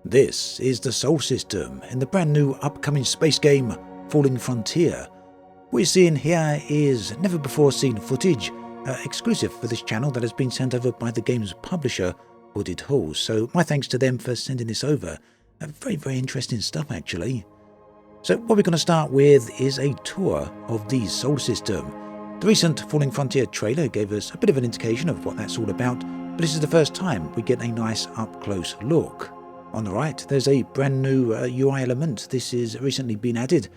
This is the Sol System in the brand new upcoming space game, Falling Frontier. What you're seeing here is never before seen footage, exclusive for this channel that has been sent over by the game's publisher, Hooded Halls. So my thanks to them for sending this over. Very interesting stuff actually. So what we're going to start with is a tour of the Sol System. The recent Falling Frontier trailer gave us a bit of an indication of what that's all about, but this is the first time we get a nice up-close look. On the right, there's a brand new UI element. This is recently been added.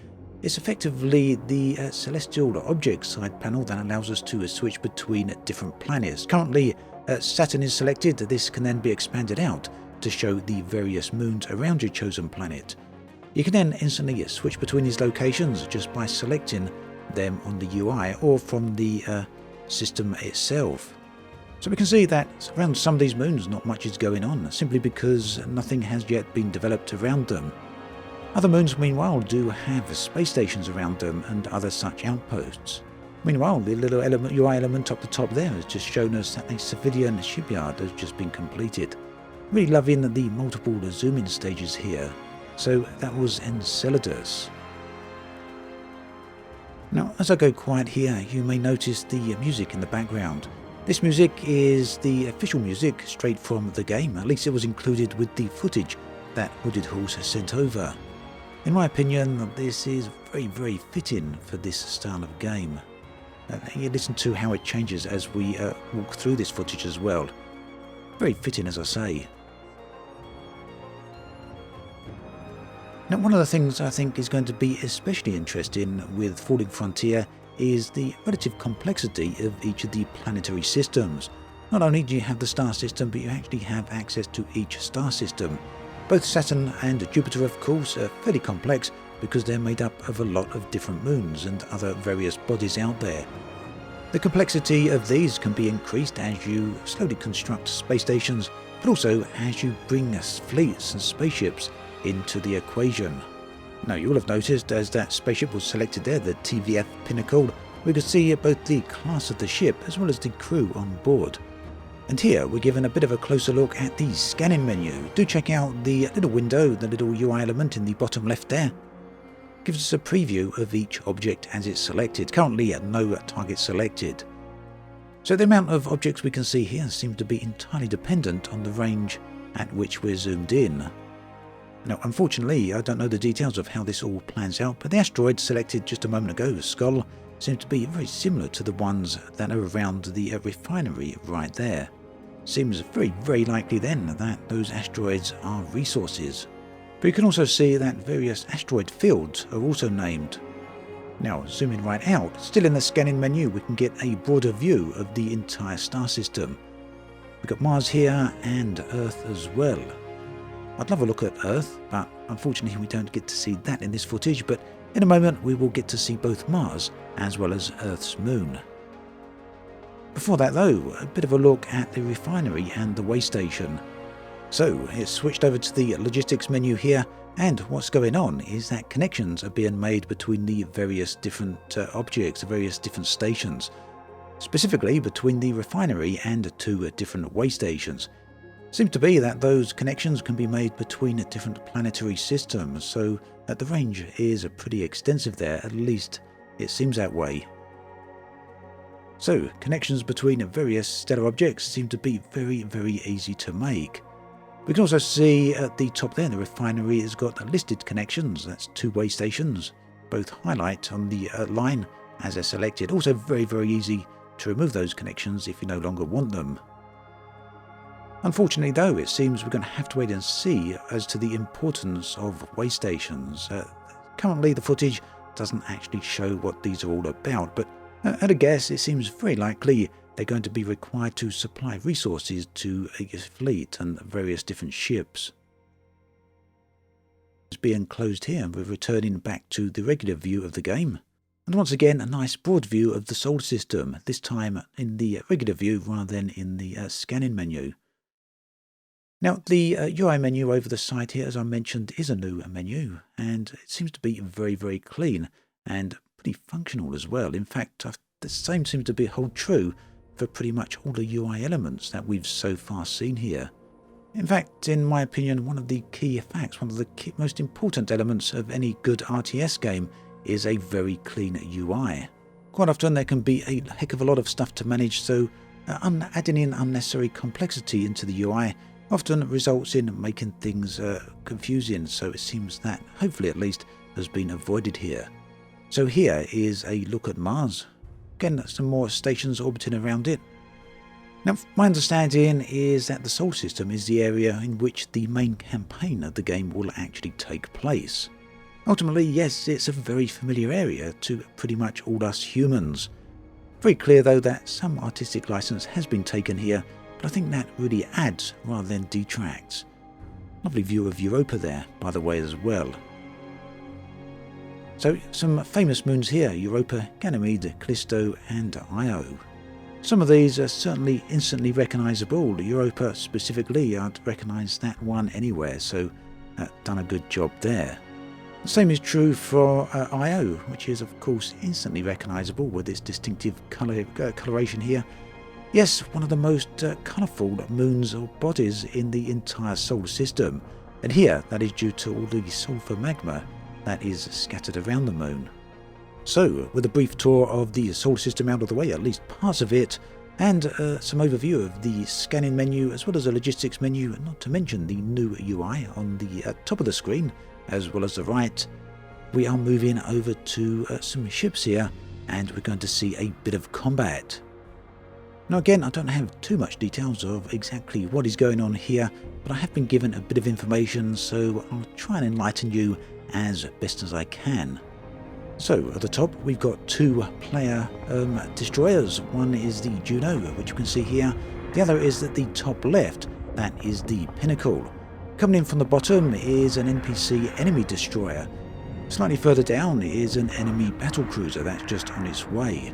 It's effectively the celestial object side panel that allows us to switch between different planets. Currently, Saturn is selected. This can then be expanded out to show the various moons around your chosen planet. You can then instantly switch between these locations just by selecting them on the UI or from the system itself. So we can see that around some of these moons not much is going on, simply because nothing has yet been developed around them. Other moons, meanwhile, do have space stations around them and other such outposts. Meanwhile, the little UI element up the top there has just shown us that a civilian shipyard has just been completed. Really loving the multiple zoom-in stages here. So that was Enceladus. Now, as I go quiet here, you may notice the music in the background. This music is the official music straight from the game. At least it was included with the footage that Hooded Halls has sent over. In my opinion, this is very fitting for this style of game. You listen to how it changes as we walk through this footage as well. Very fitting, as I say. Now, one of the things I think is going to be especially interesting with Falling Frontier is the relative complexity of each of the planetary systems. Not only do you have the star system, but you actually have access to each star system. Both Saturn and Jupiter, of course, are fairly complex because they're made up of a lot of different moons and other various bodies out there. The complexity of these can be increased as you slowly construct space stations, but also as you bring fleets and spaceships into the equation. Now, you will have noticed as that spaceship was selected there, the TVF Pinnacle, we could see both the class of the ship as well as the crew on board. And here we're given a bit of a closer look at the scanning menu. Do check out the little window, the little UI element in the bottom left there. Gives us a preview of each object as it's selected. Currently no target selected. So the amount of objects we can see here seems to be entirely dependent on the range at which we're zoomed in. Now, unfortunately, I don't know the details of how this all plans out, but the asteroid selected just a moment ago, Skull, seems to be very similar to the ones that are around the refinery right there. Seems very likely then that those asteroids are resources. But you can also see that various asteroid fields are also named. Now, zooming right out, still in the scanning menu, we can get a broader view of the entire star system. We've got Mars here and Earth as well. I'd love a look at Earth, but unfortunately we don't get to see that in this footage, but in a moment we will get to see both Mars as well as Earth's moon. Before that though, a bit of a look at the refinery and the way station. So it's switched over to the logistics menu here, and what's going on is that connections are being made between the various different objects, the various different stations. Specifically between the refinery and two different way stations. Seems to be that those connections can be made between different planetary systems, so that the range is pretty extensive there, at least it seems that way. So, connections between various stellar objects seem to be very easy to make. We can also see at the top there, the refinery has got listed connections, that's two way stations, both highlight on the line as they're selected. Also very easy to remove those connections if you no longer want them. Unfortunately though, it seems we're going to have to wait and see as to the importance of way stations. Currently the footage doesn't actually show what these are all about, but at a guess it seems very likely they're going to be required to supply resources to a fleet and various different ships. It's being closed here, we're returning back to the regular view of the game. And once again, a nice broad view of the Sol System, this time in the regular view rather than in the scanning menu. Now, the UI menu over the side here, as I mentioned, is a new menu, and it seems to be very clean and pretty functional as well. In fact, the same seems to hold true for pretty much all the UI elements that we've so far seen here. In fact, in my opinion, one of the key facts, one of the most important elements of any good RTS game is a very clean UI. Quite often there can be a heck of a lot of stuff to manage, so adding in unnecessary complexity into the UI often results in making things confusing, so it seems that, hopefully at least, has been avoided here. So here is a look at Mars. Again, some more stations orbiting around it. Now, my understanding is that the Solar System is the area in which the main campaign of the game will actually take place. Ultimately, yes, it's a very familiar area to pretty much all us humans. Very clear though that some artistic license has been taken here, but I think that really adds rather than detracts. Lovely view of Europa there, by the way, as well. So, some famous moons here: Europa, Ganymede, Callisto and Io. Some of these are certainly instantly recognisable. Europa specifically, I'd recognise that one anywhere, so done a good job there. The same is true for Io, which is of course instantly recognisable with its distinctive coloration here. Yes, one of the most colourful moons or bodies in the entire solar system, and here that is due to all the sulphur magma that is scattered around the moon. So, with a brief tour of the solar system out of the way, at least parts of it, and some overview of the scanning menu as well as the logistics menu, not to mention the new UI on the top of the screen as well as the right, we are moving over to some ships here, and we're going to see a bit of combat. Now again, I don't have too much details of exactly what is going on here, but I have been given a bit of information, so I'll try and enlighten you as best as I can. So at the top we've got two player destroyers. One is the Juno, which you can see here. The other is at the top left, that is the Pinnacle. Coming in from the bottom is an NPC enemy destroyer. Slightly further down is an enemy battlecruiser that's just on its way.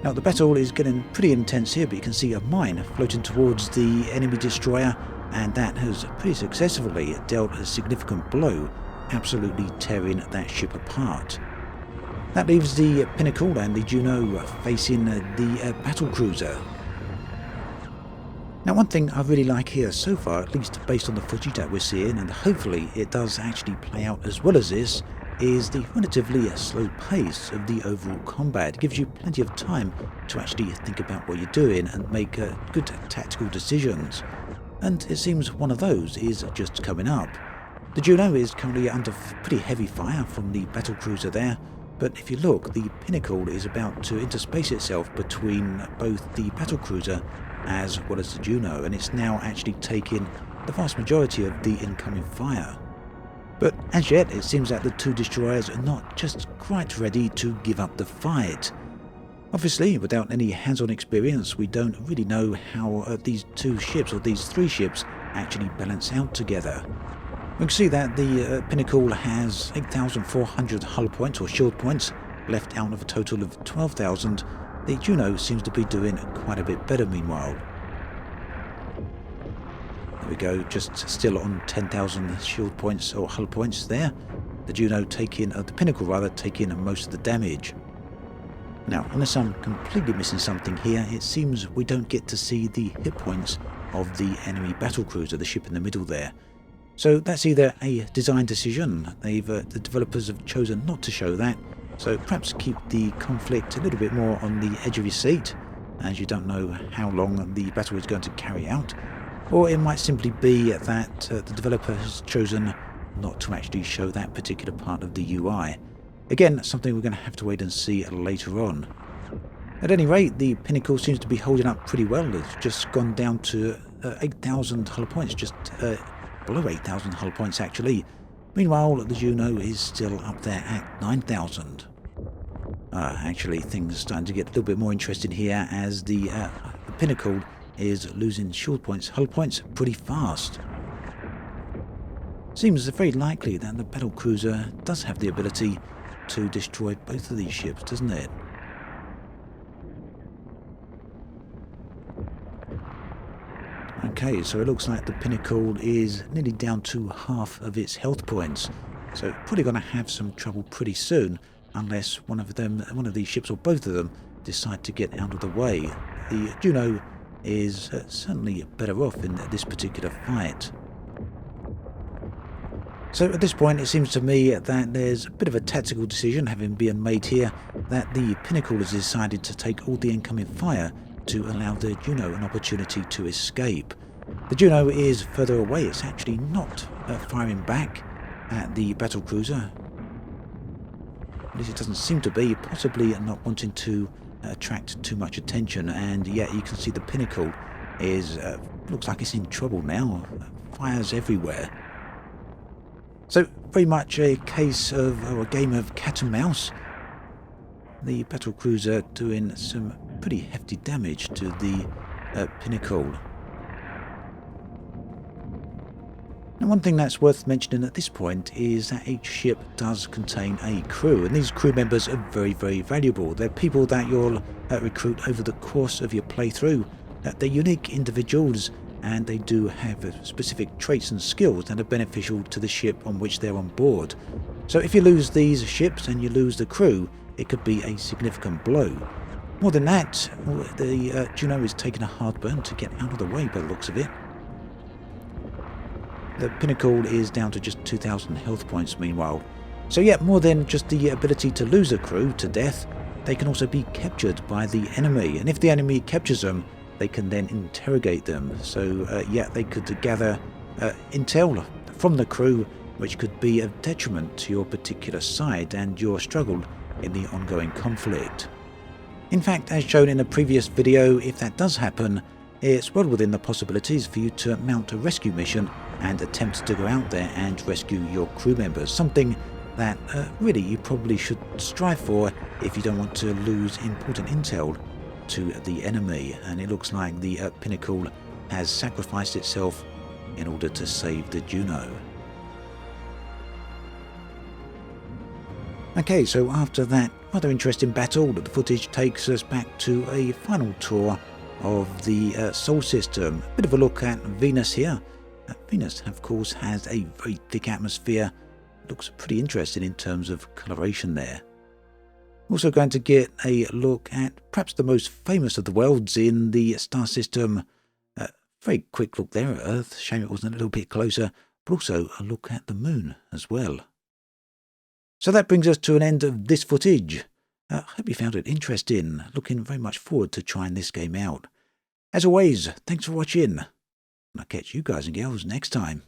Now the battle is getting pretty intense here, but you can see a mine floating towards the enemy destroyer, and that has pretty successfully dealt a significant blow, absolutely tearing that ship apart. That leaves the Pinnacle and the Juno facing the battlecruiser. Now one thing I really like here so far, at least based on the footage that we're seeing, and hopefully it does actually play out as well as this, is the relatively slow pace of the overall combat. It gives you plenty of time to actually think about what you're doing and make good tactical decisions. And it seems one of those is just coming up. The Juno is currently under pretty heavy fire from the battlecruiser there, but if you look, the Pinnacle is about to interspace itself between both the battlecruiser as well as the Juno, and it's now actually taking the vast majority of the incoming fire. But as yet, it seems that the two destroyers are not just quite ready to give up the fight. Obviously, without any hands-on experience, we don't really know how these two ships, or these three ships, actually balance out together. We can see that the Pinnacle has 8,400 hull points or shield points, left out of a total of 12,000. The Juno seems to be doing quite a bit better meanwhile. There we go, just still on 10,000 shield points or hull points there. The Juno taking, the Pinnacle rather, taking most of the damage. Now, unless I'm completely missing something here, it seems we don't get to see the hit points of the enemy battlecruiser, the ship in the middle there. So that's either a design decision, the developers have chosen not to show that, so perhaps keep the conflict a little bit more on the edge of your seat, as you don't know how long the battle is going to carry out. Or it might simply be that the developer has chosen not to actually show that particular part of the UI. Again, something we're going to have to wait and see later on. At any rate, the Pinnacle seems to be holding up pretty well. It's just gone down to 8,000 hull points, just below 8,000 hull points actually. Meanwhile, the Juno is still up there at 9,000. Actually, things are starting to get a little bit more interesting here, as the Pinnacle is losing shield points, hull points, pretty fast. Seems very likely that the battlecruiser does have the ability to destroy both of these ships, doesn't it? Okay, so it looks like the Pinnacle is nearly down to half of its health points, so probably going to have some trouble pretty soon, unless one of these ships or both of them decide to get out of the way. The Juno is certainly better off in this particular fight. So at this point it seems to me that there's a bit of a tactical decision having been made here, that the Pinnacle has decided to take all the incoming fire to allow the Juno an opportunity to escape. The Juno is further away, it's actually not firing back at the battlecruiser. At least it doesn't seem to be, possibly not wanting to attract too much attention, and yet you can see the Pinnacle is, looks like it's in trouble now, fires everywhere. So very much a case of, or a game of cat and mouse. The battlecruiser doing some pretty hefty damage to the Pinnacle. Now, one thing that's worth mentioning at this point is that each ship does contain a crew, and these crew members are very, very valuable. They're people that you'll recruit over the course of your playthrough. They're unique individuals, and they do have specific traits and skills that are beneficial to the ship on which they're on board. So if you lose these ships and you lose the crew, it could be a significant blow. More than that, the Juno is taking a hard burn to get out of the way by the looks of it. The Pinnacle is down to just 2,000 health points meanwhile. So yeah, more than just the ability to lose a crew to death, they can also be captured by the enemy, and if the enemy captures them, they can then interrogate them. So yeah, they could gather intel from the crew, which could be of detriment to your particular side and your struggle in the ongoing conflict. In fact, as shown in a previous video, if that does happen, it's well within the possibilities for you to mount a rescue mission and attempt to go out there and rescue your crew members, something that really you probably should strive for if you don't want to lose important intel to the enemy. And it looks like the Pinnacle has sacrificed itself in order to save the Juno. Okay, so after that rather interesting battle, the footage takes us back to a final tour of the Sol system. A bit of a look at Venus here. Venus, of course, has a very thick atmosphere. Looks pretty interesting in terms of coloration there. Also going to get a look at perhaps the most famous of the worlds in the star system. Very quick look there at Earth. Shame it wasn't a little bit closer, but also a look at the moon as well. So that brings us to an end of this footage. I hope you found it interesting. Looking very much forward to trying this game out. As always, thanks for watching, and I'll catch you guys and girls next time.